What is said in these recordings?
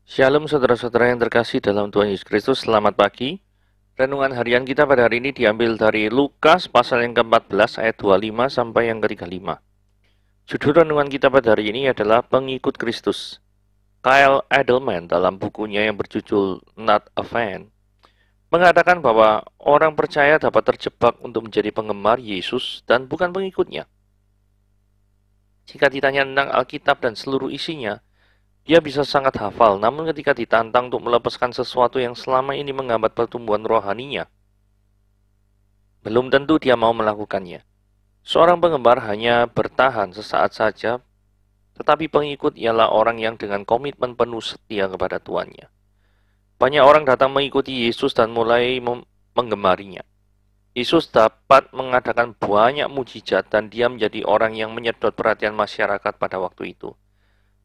Shalom saudara-saudara yang terkasih dalam Tuhan Yesus Kristus, selamat pagi. Renungan harian kita pada hari ini diambil dari Lukas pasal yang ke-14 ayat 25 sampai yang ke-35. Judul renungan kita pada hari ini adalah Pengikut Kristus. Kyle Edelman dalam bukunya yang berjudul Not a Fan mengatakan bahwa orang percaya dapat terjebak untuk menjadi penggemar Yesus dan bukan pengikutnya. Jika ditanya tentang Alkitab dan seluruh isinya, dia bisa sangat hafal, namun ketika ditantang untuk melepaskan sesuatu yang selama ini menghambat pertumbuhan rohaninya, belum tentu dia mau melakukannya. Seorang penggemar hanya bertahan sesaat saja, tetapi pengikut ialah orang yang dengan komitmen penuh setia kepada Tuannya. Banyak orang datang mengikuti Yesus dan mulai menggemarinya. Yesus dapat mengadakan banyak mujizat dan dia menjadi orang yang menyedot perhatian masyarakat pada waktu itu.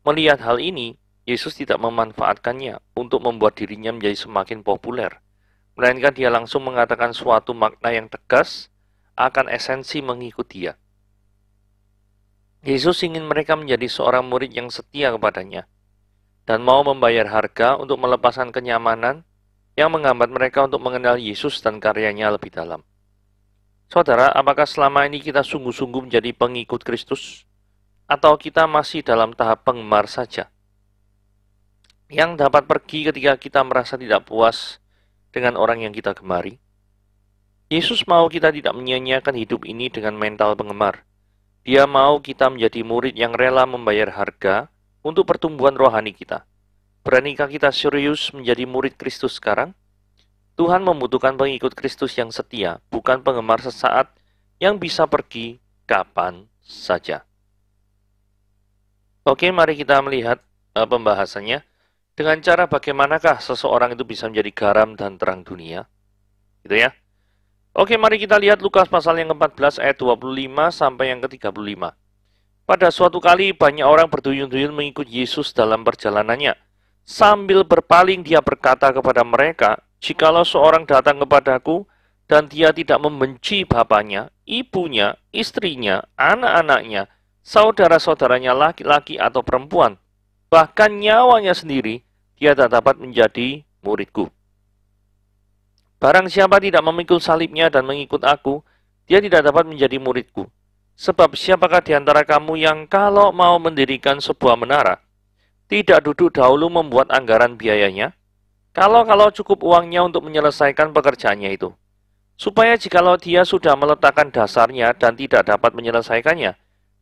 Melihat hal ini, Yesus tidak memanfaatkannya untuk membuat dirinya menjadi semakin populer, melainkan dia langsung mengatakan suatu makna yang tegas akan esensi mengikut dia. Yesus ingin mereka menjadi seorang murid yang setia kepadanya, dan mau membayar harga untuk melepaskan kenyamanan yang menghambat mereka untuk mengenal Yesus dan karyanya lebih dalam. Saudara, apakah selama ini kita sungguh-sungguh menjadi pengikut Kristus? Atau kita masih dalam tahap penggemar saja? Yang dapat pergi ketika kita merasa tidak puas dengan orang yang kita gemari? Yesus mau kita tidak menyia-nyiakan hidup ini dengan mental penggemar. Dia mau kita menjadi murid yang rela membayar harga untuk pertumbuhan rohani kita. Beranikah kita serius menjadi murid Kristus sekarang? Tuhan membutuhkan pengikut Kristus yang setia, bukan penggemar sesaat yang bisa pergi kapan saja. Oke, mari kita melihat pembahasannya. Dengan cara bagaimanakah seseorang itu bisa menjadi garam dan terang dunia? Gitu ya. Oke, mari kita lihat Lukas pasal yang ke-14 ayat 25 sampai yang ke-35. Pada suatu kali banyak orang berduyun-duyun mengikut Yesus dalam perjalanannya. Sambil berpaling dia berkata kepada mereka, "Jikalau seorang datang kepadaku dan dia tidak membenci bapaknya, ibunya, istrinya, anak-anaknya, saudara-saudaranya laki-laki atau perempuan, bahkan nyawanya sendiri, dia tak dapat menjadi muridku. Barang siapa tidak memikul salibnya dan mengikut aku, dia tidak dapat menjadi muridku. Sebab siapakah di antara kamu yang kalau mau mendirikan sebuah menara, tidak duduk dahulu membuat anggaran biayanya, kalau cukup uangnya untuk menyelesaikan pekerjaannya itu, supaya jikalau dia sudah meletakkan dasarnya dan tidak dapat menyelesaikannya,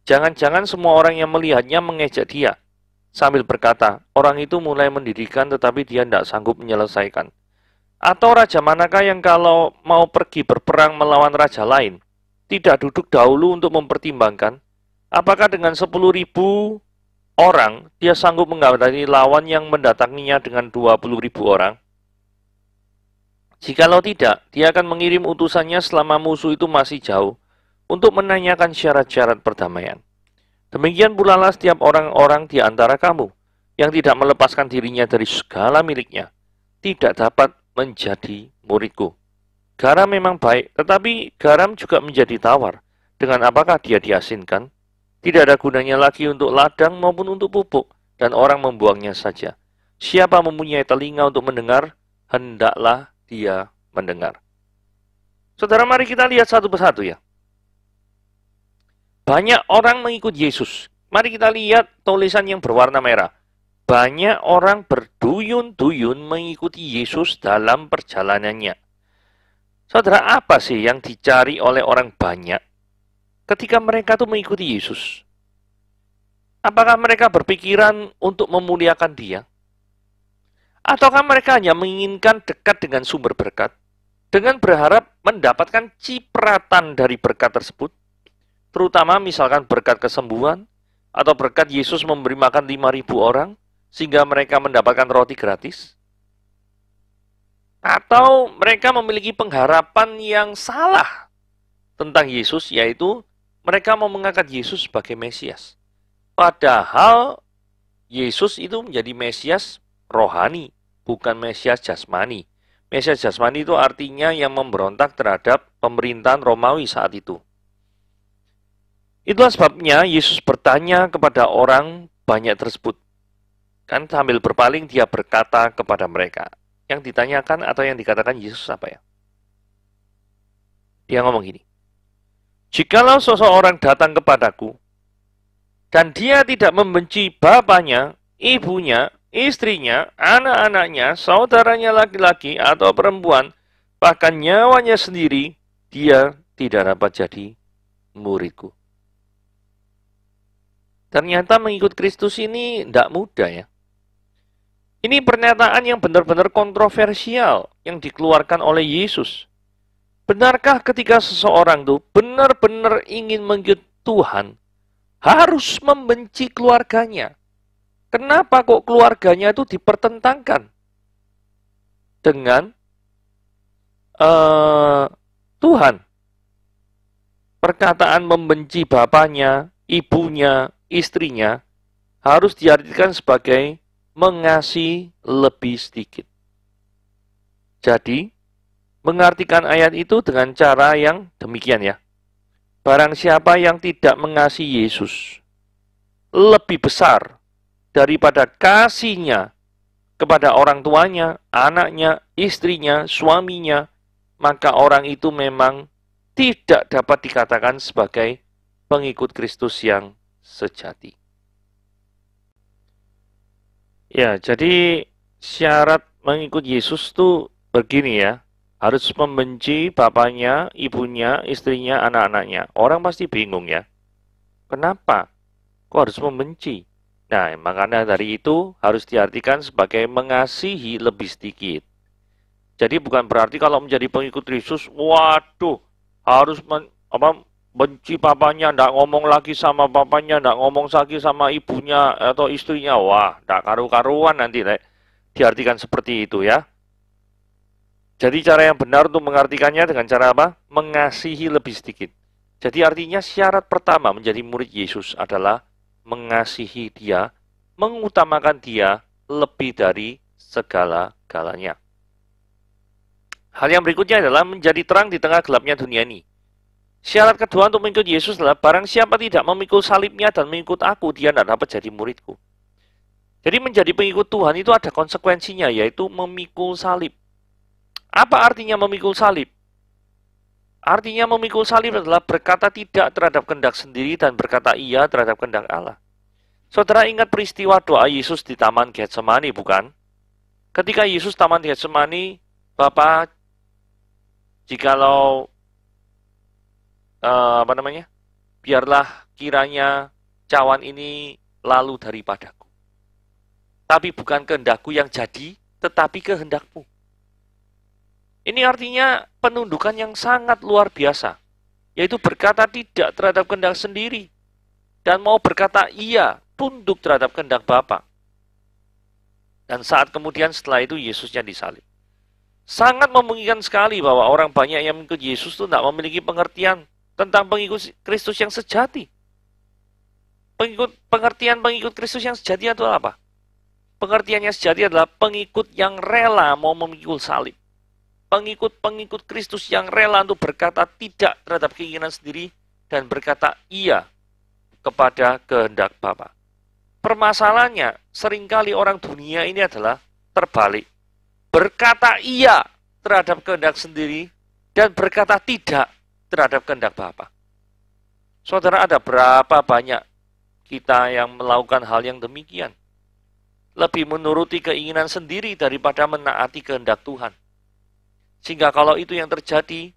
jangan-jangan semua orang yang melihatnya mengejek dia, sambil berkata, orang itu mulai mendirikan tetapi dia tidak sanggup menyelesaikan. Atau raja manakah yang kalau mau pergi berperang melawan raja lain, tidak duduk dahulu untuk mempertimbangkan, apakah dengan 10.000 orang, dia sanggup menghadapi lawan yang mendatanginya dengan 20.000 orang? Jikalau tidak, dia akan mengirim utusannya selama musuh itu masih jauh untuk menanyakan syarat-syarat perdamaian. Demikian pula lah setiap orang-orang di antara kamu yang tidak melepaskan dirinya dari segala miliknya, tidak dapat menjadi muridku. Garam memang baik, tetapi garam juga menjadi tawar. Dengan apakah dia diasinkan? Tidak ada gunanya lagi untuk ladang maupun untuk pupuk, dan orang membuangnya saja. Siapa mempunyai telinga untuk mendengar, hendaklah dia mendengar. Saudara, mari kita lihat satu persatu ya. Banyak orang mengikut Yesus. Mari kita lihat tulisan yang berwarna merah. Banyak orang berduyun-duyun mengikuti Yesus dalam perjalanannya. Saudara, apa sih yang dicari oleh orang banyak ketika mereka tuh mengikuti Yesus? Apakah mereka berpikiran untuk memuliakan dia? Ataukah mereka hanya menginginkan dekat dengan sumber berkat, dengan berharap mendapatkan cipratan dari berkat tersebut? Terutama misalkan berkat kesembuhan, atau berkat Yesus memberi makan 5.000 orang, sehingga mereka mendapatkan roti gratis? Atau mereka memiliki pengharapan yang salah tentang Yesus, yaitu mereka mau mengangkat Yesus sebagai Mesias. Padahal Yesus itu menjadi Mesias rohani, bukan Mesias jasmani. Mesias jasmani itu artinya yang memberontak terhadap pemerintahan Romawi saat itu. Itulah sebabnya Yesus bertanya kepada orang banyak tersebut, Kan sambil berpaling dia berkata kepada mereka. Yang ditanyakan atau yang dikatakan Yesus apa ya? Dia ngomong gini. Jikalau seseorang datang kepadaku, dan dia tidak membenci bapaknya, ibunya, istrinya, anak-anaknya, saudaranya laki-laki atau perempuan, bahkan nyawanya sendiri, dia tidak dapat jadi muridku. Ternyata mengikut Kristus ini tidak mudah ya. Ini pernyataan yang benar-benar kontroversial yang dikeluarkan oleh Yesus. Benarkah ketika seseorang tuh benar-benar ingin mengikut Tuhan, harus membenci keluarganya? Kenapa kok keluarganya itu dipertentangkan dengan Tuhan? Perkataan membenci bapaknya, ibunya, istrinya harus diartikan sebagai mengasihi lebih sedikit. Jadi, mengartikan ayat itu dengan cara yang demikian ya. Barang siapa yang tidak mengasihi Yesus lebih besar daripada kasihnya kepada orang tuanya, anaknya, istrinya, suaminya, maka orang itu memang tidak dapat dikatakan sebagai pengikut Kristus yang sejati. Ya, jadi syarat mengikut Yesus tuh begini ya. Harus membenci bapaknya, ibunya, istrinya, anak-anaknya. Orang pasti bingung ya. Kenapa? Kok harus membenci? Nah, makanya dari itu harus diartikan sebagai mengasihi lebih sedikit. Jadi bukan berarti kalau menjadi pengikut Kristus, waduh, harus benci papanya, ndak ngomong lagi sama papanya, ndak ngomong lagi sama ibunya atau istrinya. Wah, ndak karu-karuan nanti diartikan seperti itu ya. Jadi cara yang benar untuk mengartikannya dengan cara apa? Mengasihi lebih sedikit. Jadi artinya syarat pertama menjadi murid Yesus adalah mengasihi dia, mengutamakan dia lebih dari segala-galanya. Hal yang berikutnya adalah menjadi terang di tengah gelapnya dunia ini. Syarat kedua untuk mengikut Yesus adalah barang siapa tidak memikul salibnya dan mengikut aku, dia tidak dapat jadi muridku. Jadi menjadi pengikut Tuhan itu ada konsekuensinya, yaitu memikul salib. Apa artinya memikul salib? Artinya memikul salib adalah berkata tidak terhadap kehendak sendiri dan berkata iya terhadap kehendak Allah. Saudara ingat peristiwa doa Yesus di Taman Getsemani, bukan? Ketika Yesus Taman Getsemani, Bapa, jikalau biarlah kiranya cawan ini lalu daripadaku. Tapi bukan kehendakku yang jadi, tetapi kehendakmu. Ini artinya penundukan yang sangat luar biasa, yaitu berkata tidak terhadap kehendak sendiri, dan mau berkata iya, tunduk terhadap kehendak Bapa. Dan saat kemudian setelah itu Yesusnya disalib. Sangat memungkinkan sekali bahwa orang banyak yang mengikut Yesus itu tidak memiliki pengertian tentang pengikut Kristus yang sejati. Pengertian pengikut Kristus yang sejati itu apa? Pengertiannya sejati adalah pengikut yang rela mau memikul salib. Pengikut-pengikut Kristus yang rela untuk berkata tidak terhadap keinginan sendiri dan berkata iya kepada kehendak Bapa. Permasalahannya, seringkali orang dunia ini adalah terbalik. Berkata iya terhadap kehendak sendiri dan berkata tidak terhadap kehendak Bapa. Saudara, ada berapa banyak kita yang melakukan hal yang demikian? Lebih menuruti keinginan sendiri daripada menaati kehendak Tuhan. Sehingga kalau itu yang terjadi,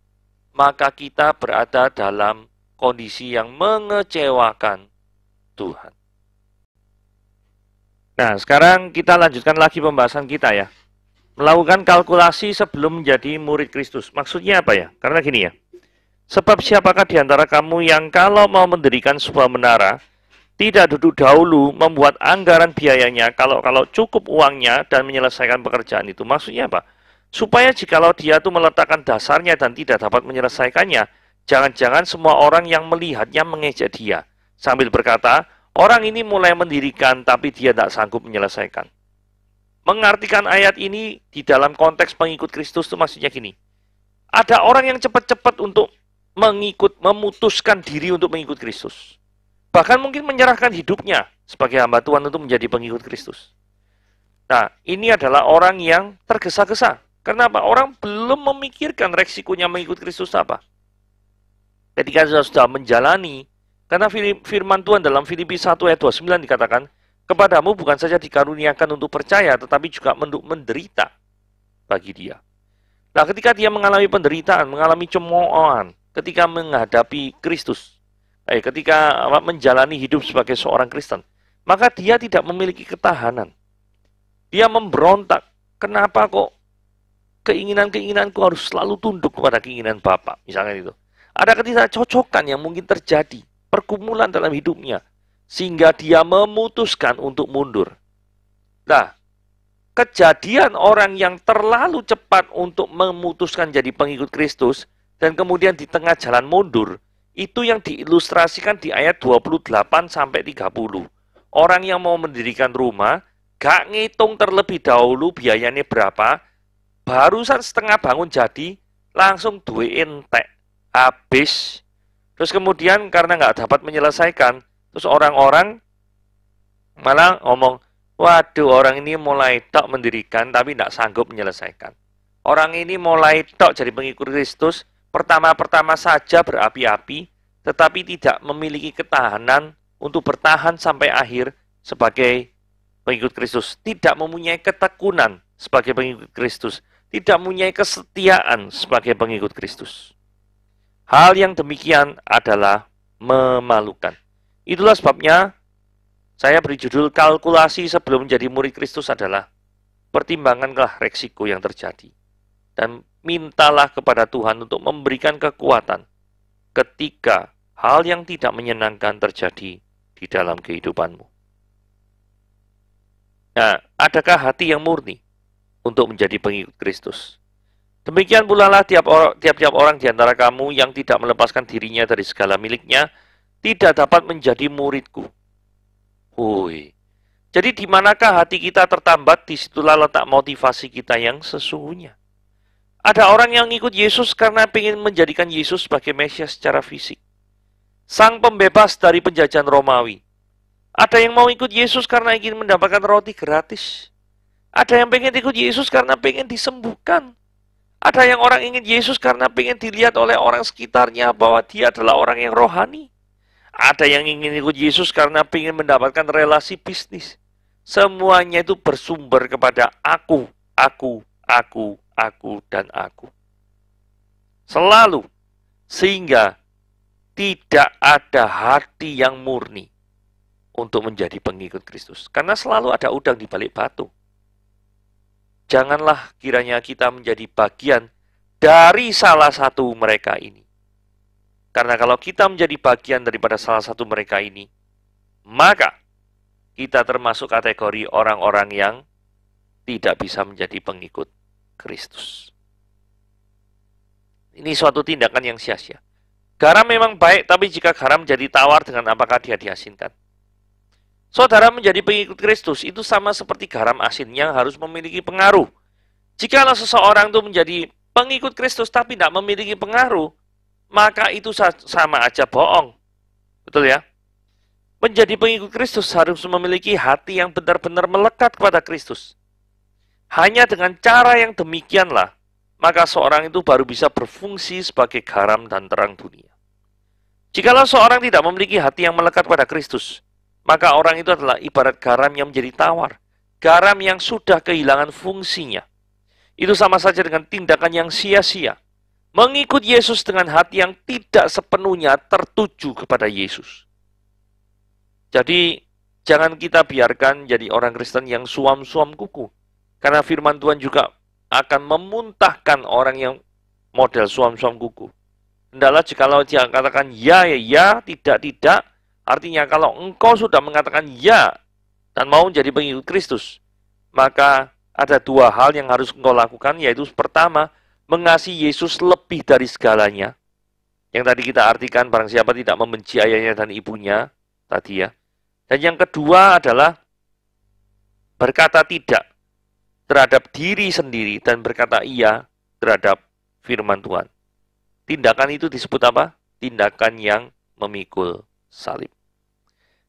maka kita berada dalam kondisi yang mengecewakan Tuhan. Nah, sekarang kita lanjutkan lagi pembahasan kita ya. Melakukan kalkulasi sebelum menjadi murid Kristus. Maksudnya apa ya? Karena gini ya. Sebab siapakah di antara kamu yang kalau mau mendirikan sebuah menara, tidak duduk dahulu membuat anggaran biayanya kalau cukup uangnya dan menyelesaikan pekerjaan itu. Maksudnya apa? Supaya jikalau dia itu meletakkan dasarnya dan tidak dapat menyelesaikannya, jangan-jangan semua orang yang melihatnya mengejek dia. Sambil berkata, orang ini mulai mendirikan tapi dia tidak sanggup menyelesaikan. Mengartikan ayat ini di dalam konteks pengikut Kristus itu maksudnya gini. Ada orang yang cepat-cepat untuk memutuskan diri untuk mengikut Kristus. Bahkan mungkin menyerahkan hidupnya sebagai hamba Tuhan untuk menjadi pengikut Kristus. Nah, ini adalah orang yang tergesa-gesa. Kenapa? Orang belum memikirkan resikonya mengikut Kristus apa. Ketika sudah menjalani, karena firman Tuhan dalam Filipi 1 ayat 29 dikatakan, kepadamu bukan saja dikaruniakan untuk percaya, tetapi juga untuk menderita bagi dia. Nah, ketika dia mengalami penderitaan, mengalami cemoohan, ketika menghadapi Kristus, ketika menjalani hidup sebagai seorang Kristen, maka dia tidak memiliki ketahanan. Dia memberontak. Kenapa kok keinginan-keinginanku harus selalu tunduk kepada keinginan Bapa? Misalnya itu. Ada ketidakcocokan yang mungkin terjadi, pergumulan dalam hidupnya, sehingga dia memutuskan untuk mundur. Nah, kejadian orang yang terlalu cepat untuk memutuskan jadi pengikut Kristus, dan kemudian di tengah jalan mundur, itu yang diilustrasikan di ayat 28-30. Orang yang mau mendirikan rumah, gak ngitung terlebih dahulu biayanya berapa, barusan setengah bangun jadi, langsung duwe entek, habis. Terus kemudian karena nggak dapat menyelesaikan, terus orang-orang malah ngomong, waduh orang ini mulai tok mendirikan tapi nggak sanggup menyelesaikan. Orang ini mulai tok jadi pengikut Kristus, pertama-pertama saja berapi-api, tetapi tidak memiliki ketahanan untuk bertahan sampai akhir sebagai pengikut Kristus, tidak mempunyai ketekunan sebagai pengikut Kristus, tidak mempunyai kesetiaan sebagai pengikut Kristus. Hal yang demikian adalah memalukan. Itulah sebabnya saya beri judul kalkulasi sebelum menjadi murid Kristus adalah pertimbanganlah resiko yang terjadi dan mintalah kepada Tuhan untuk memberikan kekuatan ketika hal yang tidak menyenangkan terjadi di dalam kehidupanmu. Nah, adakah hati yang murni untuk menjadi pengikut Kristus? Demikian pula lah tiap-tiap orang di antara kamu yang tidak melepaskan dirinya dari segala miliknya, tidak dapat menjadi muridku. Hui. Jadi di manakah hati kita tertambat, disitulah letak motivasi kita yang sesungguhnya. Ada orang yang ikut Yesus karena ingin menjadikan Yesus sebagai Mesias secara fisik. Sang pembebas dari penjajahan Romawi. Ada yang mau ikut Yesus karena ingin mendapatkan roti gratis. Ada yang pengen ikut Yesus karena pengen disembuhkan. Ada yang orang ingin Yesus karena pengen dilihat oleh orang sekitarnya bahwa dia adalah orang yang rohani. Ada yang ingin ikut Yesus karena pengen mendapatkan relasi bisnis. Semuanya itu bersumber kepada aku, dan aku. Selalu. Sehingga tidak ada hati yang murni untuk menjadi pengikut Kristus. Karena selalu ada udang di balik batu. Janganlah kiranya kita menjadi bagian dari salah satu mereka ini. Karena kalau kita menjadi bagian daripada salah satu mereka ini, maka kita termasuk kategori orang-orang yang tidak bisa menjadi pengikut Kristus. Ini suatu tindakan yang sia-sia. Garam memang baik, tapi jika garam jadi tawar, dengan apakah dia diasinkan? Saudara menjadi pengikut Kristus itu sama seperti garam asin yang harus memiliki pengaruh. Jikalau seseorang itu menjadi pengikut Kristus tapi tidak memiliki pengaruh, maka itu sama aja bohong. Betul ya? Menjadi pengikut Kristus harus memiliki hati yang benar-benar melekat kepada Kristus. Hanya dengan cara yang demikianlah, maka seorang itu baru bisa berfungsi sebagai garam dan terang dunia. Jikalau seorang tidak memiliki hati yang melekat pada Kristus, maka orang itu adalah ibarat garam yang menjadi tawar. Garam yang sudah kehilangan fungsinya. Itu sama saja dengan tindakan yang sia-sia. Mengikut Yesus dengan hati yang tidak sepenuhnya tertuju kepada Yesus. Jadi, jangan kita biarkan jadi orang Kristen yang suam-suam kuku. Karena firman Tuhan juga akan memuntahkan orang yang model suam-suam kuku. Hendaklah jikalau dia katakan ya, tidak, artinya kalau engkau sudah mengatakan ya dan mau menjadi pengikut Kristus, maka ada dua hal yang harus engkau lakukan, yaitu pertama, mengasihi Yesus lebih dari segalanya. Yang tadi kita artikan, barang siapa tidak membenci ayahnya dan ibunya, tadi ya. Dan yang kedua adalah berkata tidak terhadap diri sendiri dan berkata iya terhadap firman Tuhan. Tindakan itu disebut apa? Tindakan yang memikul salib.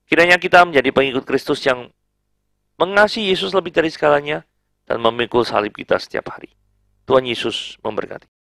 Kiranya kita menjadi pengikut Kristus yang mengasihi Yesus lebih dari segalanya, dan memikul salib kita setiap hari. Tuhan Yesus memberkati.